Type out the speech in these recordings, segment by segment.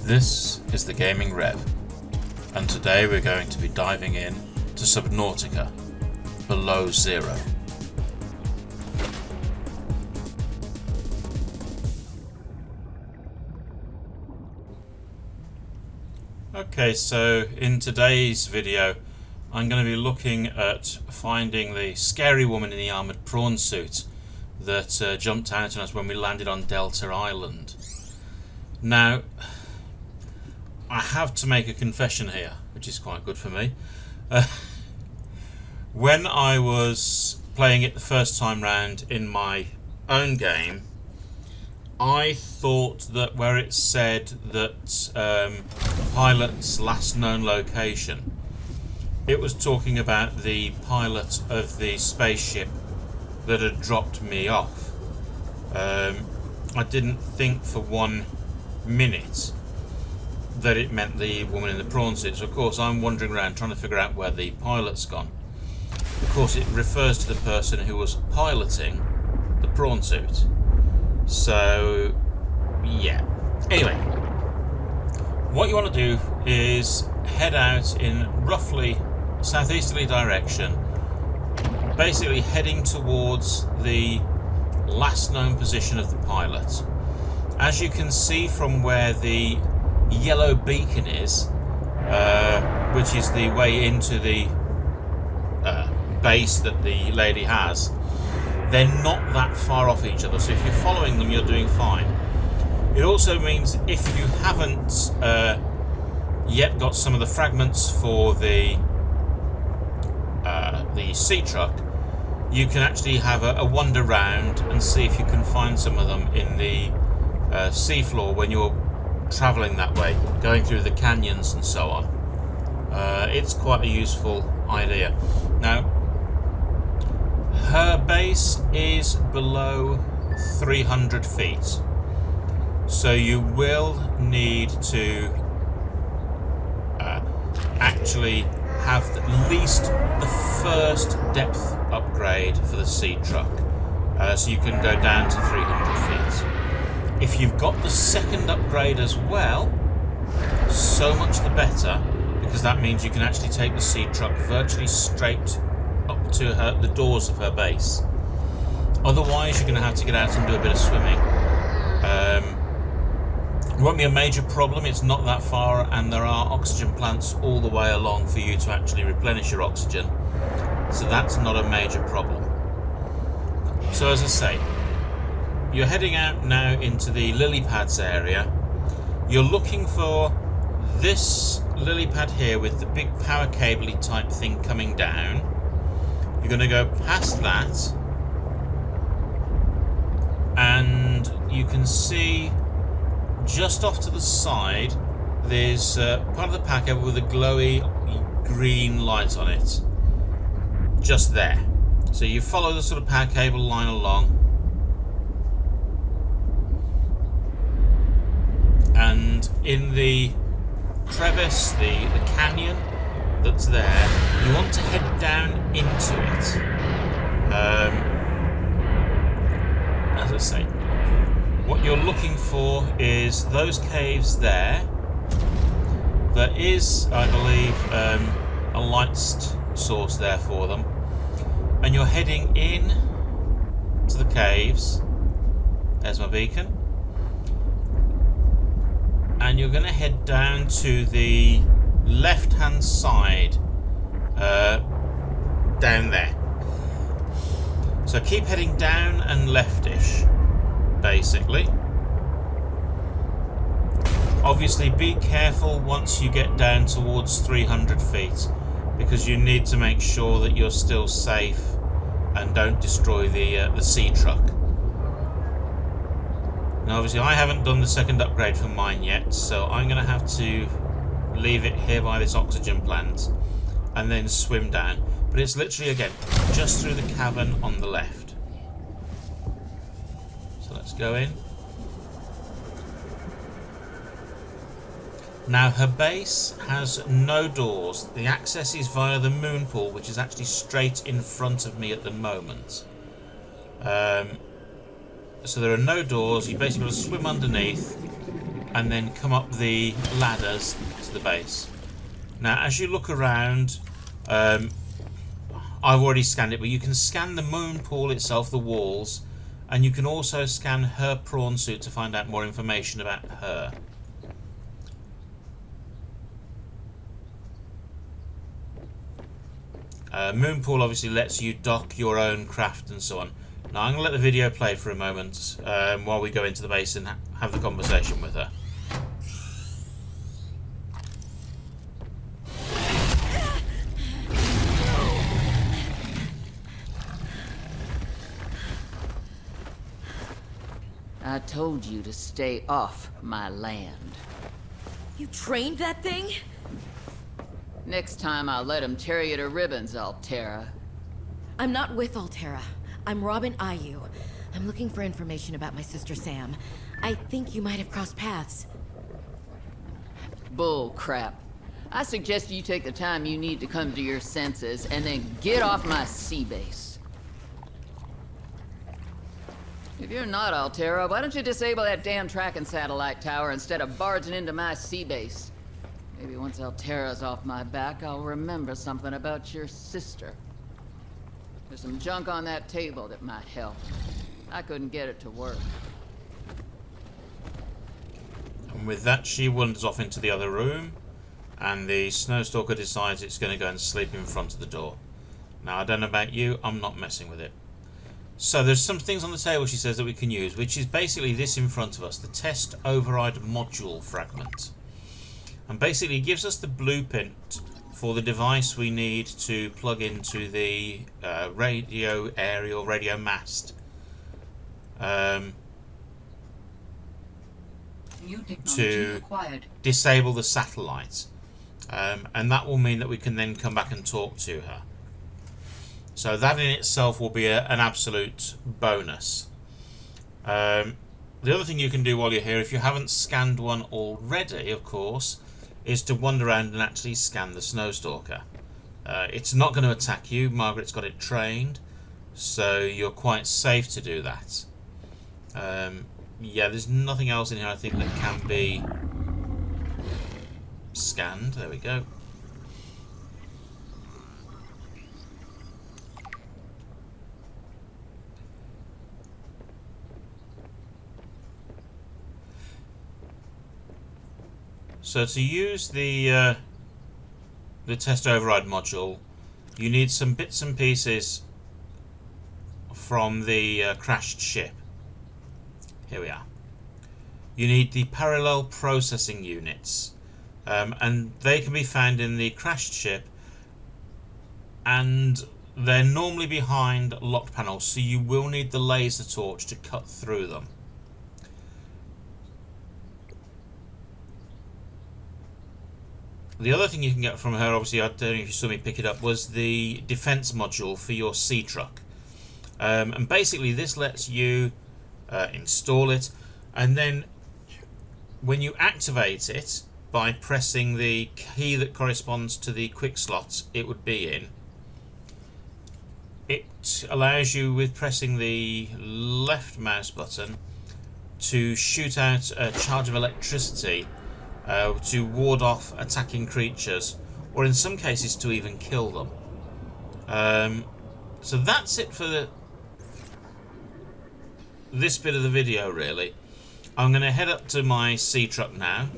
This is the Gaming Rev, and today we're going to be diving in to Subnautica Below Zero. Okay, so in today's video I'm going to be looking at finding the scary woman in the armoured prawn suit that jumped out on us when we landed on Delta Island. Now, I have to make a confession here, which is quite good for me. When I was playing it the first time round in my own game, I thought that where it said that pilot's last known location, it was talking about the pilot of the spaceship that had dropped me off. I didn't think for 1 minute that it meant the woman in the prawn suit. So of course I'm wandering around trying to figure out where the pilot's gone. Of course it refers to the person who was piloting the prawn suit. So yeah. Anyway, what you want to do is head out in roughly southeasterly direction, basically heading towards the last known position of the pilot. As you can see from where the yellow beacon is, which is the way into the base that the lady has, they're not that far off each other, so if you're following them you're doing fine. It also means if you haven't yet got some of the fragments for the sea truck, you can actually have a wander round and see if you can find some of them in the seafloor when you're travelling that way, going through the canyons and so on. It's quite a useful idea. Now, her base is below 300 feet, so you will need to actually have at least the first depth upgrade for the sea truck, so you can go down to 300 feet. If you've got the second upgrade as well, so much the better, because that means you can actually take the sea truck virtually straight up to the doors of her base. Otherwise you're going to have to get out and do a bit of swimming. It won't be a major problem, it's not that far, and there are oxygen plants all the way along for you to actually replenish your oxygen, so that's not a major problem. So as I say, you're heading out now into the lily pads area. You're looking for this lily pad here with the big power cable-y type thing coming down. You're going to go past that, and you can see just off to the side there's part of the pack cable with a glowy green light on it, just there. So you follow the sort of power cable line along, and in the crevice, the canyon that's there, you want to head down into it. As I say, what you're looking for is those caves there. There is, I believe, a light source there for them, and you're heading in to the caves. There's my beacon. And you're going to head down to the left hand side, down there. So keep heading down and leftish, basically. Obviously be careful once you get down towards 300 feet, because you need to make sure that you're still safe and don't destroy the sea truck. Now obviously I haven't done the second upgrade for mine yet, so I'm going to have to leave it here by this oxygen plant and then swim down. But it's literally, again, just through the cavern on the left. So let's go in. Now her base has no doors. The access is via the moon pool, which is actually straight in front of me at the moment. So there are no doors. You basically got to swim underneath and then come up the ladders to the base. Now, as you look around, I've already scanned it, but you can scan the moon pool itself, the walls, and you can also scan her prawn suit to find out more information about her. Moon pool obviously lets you dock your own craft and so on. Now I'm going to let the video play for a moment while we go into the base and have the conversation with her. I told you to stay off my land. You trained that thing? Next time I'll let him tear you to ribbons, Altera. I'm not with Altera. I'm Robin Ayu. I'm looking for information about my sister Sam. I think you might have crossed paths. Bull crap. I suggest you take the time you need to come to your senses and then get off my sea base. If you're not Altera, why don't you disable that damn tracking satellite tower instead of barging into my sea base? Maybe once Altera's off my back, I'll remember something about your sister. There's some junk on that table that might help. I couldn't get it to work. And with that, she wanders off into the other room, and the Snowstalker decides it's going to go and sleep in front of the door. Now, I don't know about you, I'm not messing with it. So there's some things on the table, she says, that we can use, which is basically this in front of us, the test override module fragment. And basically it gives us the blueprint for the device we need to plug into the radio area or radio mast to disable the satellite. And that will mean that we can then come back and talk to her. So that in itself will be an absolute bonus. The other thing you can do while you're here, if you haven't scanned one already, of course, is to wander around and actually scan the Snowstalker. It's not going to attack you. Margaret's got it trained, so you're quite safe to do that. Yeah, there's nothing else in here I think that can be scanned. There we go. So to use the test override module, you need some bits and pieces from the crashed ship. Here we are. You need the parallel processing units, and they can be found in the crashed ship, and they're normally behind locked panels, so you will need the laser torch to cut through them. The other thing you can get from her, obviously, I don't know if you saw me pick it up, was the defense module for your sea truck. And basically this lets you install it, and then when you activate it by pressing the key that corresponds to the quick slot it would be in, it allows you, with pressing the left mouse button, to shoot out a charge of electricity to ward off attacking creatures, or in some cases to even kill them. So that's it for this bit of the video, really. I'm going to head up to my sea truck now.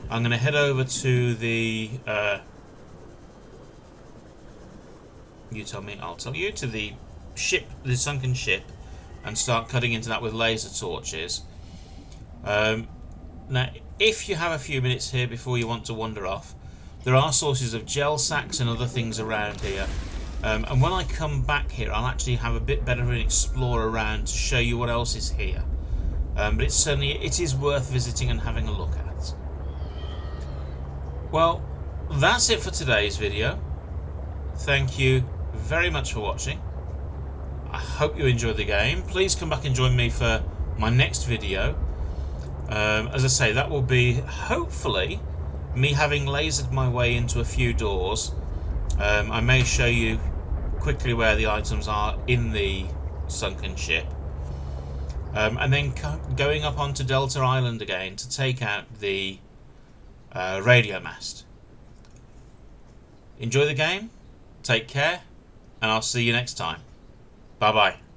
I'm going to head over to the you tell me, I'll tell you, to the ship, the sunken ship, and start cutting into that with laser torches. Now, if you have a few minutes here before you want to wander off, there are sources of gel sacks and other things around here. And when I come back here, I'll actually have a bit better of an explore around to show you what else is here. But it is worth visiting and having a look at. Well, that's it for today's video. Thank you very much for watching. I hope you enjoyed the game. Please come back and join me for my next video. As I say, that will be, hopefully, me having lasered my way into a few doors. I may show you quickly where the items are in the sunken ship. and then going up onto Delta Island again to take out the radio mast. Enjoy the game, take care, and I'll see you next time. Bye bye.